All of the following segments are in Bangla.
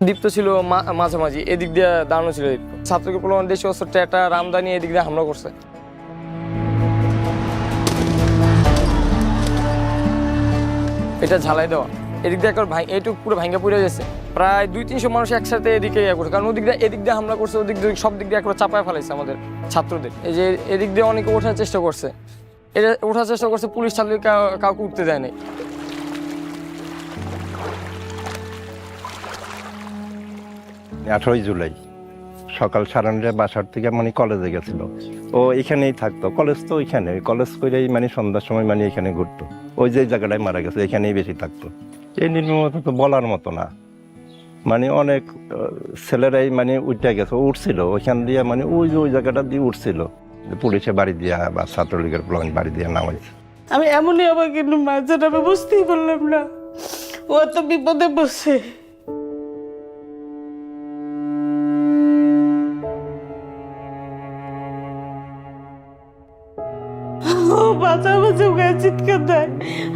দীপ্ত ছিল মাঝামাঝি, এদিক দিয়ে দাঁড়ানো ছিল দীপ্ত। ছাত্রকে প্রলোভন দেশি অস্ত্র টেটা রামদানি এদিক দিয়ে হামলা করছে। এটা ঝালাই দেওয়া, এদিক দিয়ে একবার এইটুকু পুরো ভাঙ্গা পুড়ে গেছে। প্রায় 200-300 মানুষ একসাথে এদিকে করছে, কারণ এদিক দিয়ে হামলা করছে, ওদিক দিয়ে সব দিক দিয়ে একবার চাপায় ফেলাইছে আমাদের ছাত্রদের। এই যে এদিক দিয়ে অনেকে ওঠার চেষ্টা করছে, এটা ওঠার চেষ্টা করছে, পুলিশ ছাত্র কাউকে উঠতে দেয় নাই। 18 জুলাই সকাল 9:30 বাসার থেকে মানে কলেজে গেছিল। ও এখানেই থাকতো, কলেজ তো ওইখানে, কলেজ করেই মানে সন্ধ্যার সময় মানে এখানে ঘুরতো। ওই যে জায়গাটায় মারা গেছে এখানেই বেশি থাকতো। এই নির্মমতা তো বলার মতো না, মানে অনেক ছেলেরাই মানে উঠে গেছে, উঠছিল ওইখান দিয়ে, মানে ওই জায়গাটা দিয়ে উঠছিল, পুলিশে বাড়ি দিয়া বা ছাত্রলীগের বাড়ি দিয়ে নামাইছে। আমি এমনই আমার কিন্তু মাঝে আমি বুঝতেই পারলাম না, ও তো বিপদে বসে। ও বাঁচা বাঁচা গায়ে চিৎকার দেয়,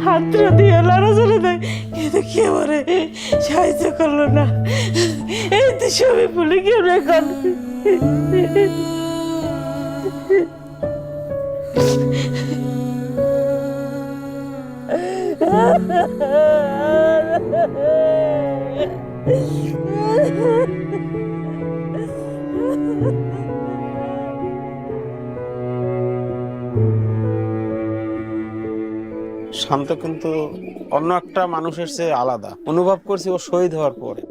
হাতটা দিয়ে লড়াচড়া দেয়, কিন্তু কেউ ওরে সাহায্য করলো না। এই তো সবই ভুলে গেল এখন। শান্ত কিন্তু অন্য একটা মানুষের চেয়ে আলাদা অনুভব করছি ও শহীদ হওয়ার পরে।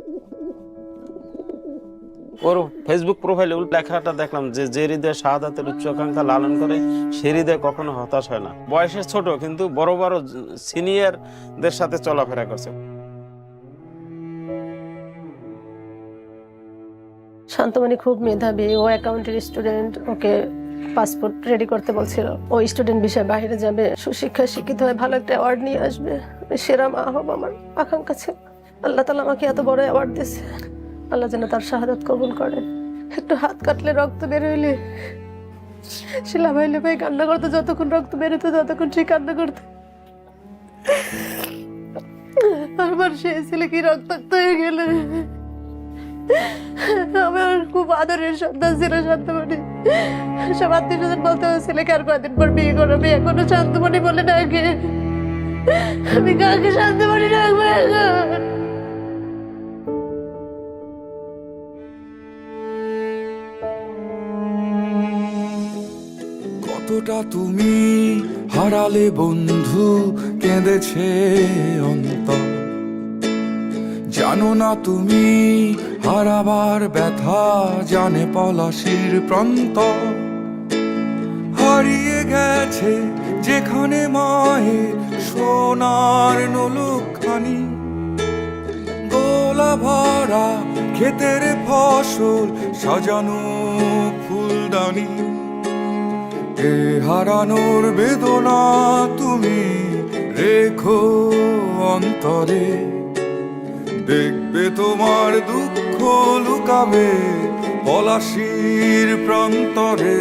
ওর ফেসবুক প্রোফাইলে লেখাটা দেখলাম যে হৃদয়ে শাহাদাতের উচ্চাকাঙ্ক্ষা লালন করে সে হৃদয় কখনো হতাশ হয় না। বয়সে ছোট কিন্তু বড় বড় সিনিয়রদের সাথে চলাফেরা করছে। শান্তমণি খুব মেধাবী, ও অ্যাকাউন্টের স্টুডেন্ট, ওকে পাসপোর্ট রেডি করতে বলছিল। ও স্টুডেন্ট বিষয়ে বাইরে যাবে, সুশিক্ষায় শিক্ষিত হয়ে ভালো একটা অ্যাওয়ার্ড নিয়ে আসবে, সেরা মা হব আমার আকাঙ্ক্ষা ছিল। আল্লাহ তাআলা আমাকে এত বড় অ্যাওয়ার্ড দিয়েছে, আল্লাহ যেন তার শাহাদাত কবুল করেন। একটু হাত কাটলে রক্ত বের হইলে শিলা ভাই কান্না করতো, যতক্ষণ রক্ত বের হতো ততক্ষণ সে কান্না করতো। আমার সে ছেলে কি রক্তাক্ত হয়ে গেলে। আমার খুব আদরের সন্তান ছিল শান্তমণি। সব আত্মীয়স্বজন বলতে ছেলেকে আর কয়েকদিন পর বিয়ে করবে, এখনো শান্তমণি বলে ডাকে। আমি কাকে শান্তমণি ডাকবো এখন? কতটা তুমি হারালে বন্ধু, কেঁদেছে অন্তর। জানো না তুমি হারাবার ব্যথা, জানে পলাশির প্রান্ত। হারিয়ে গেছে যেখানে মায়ের সোনার নলুকখানি, গোলা ভরা ক্ষেতের ফসল, সাজানো ফুলদানি। এ হারানোর বেদনা তুমি রেখো অন্তরে, দেখবে তোমার দুঃখ লুকাবে পলাশির প্রান্তরে।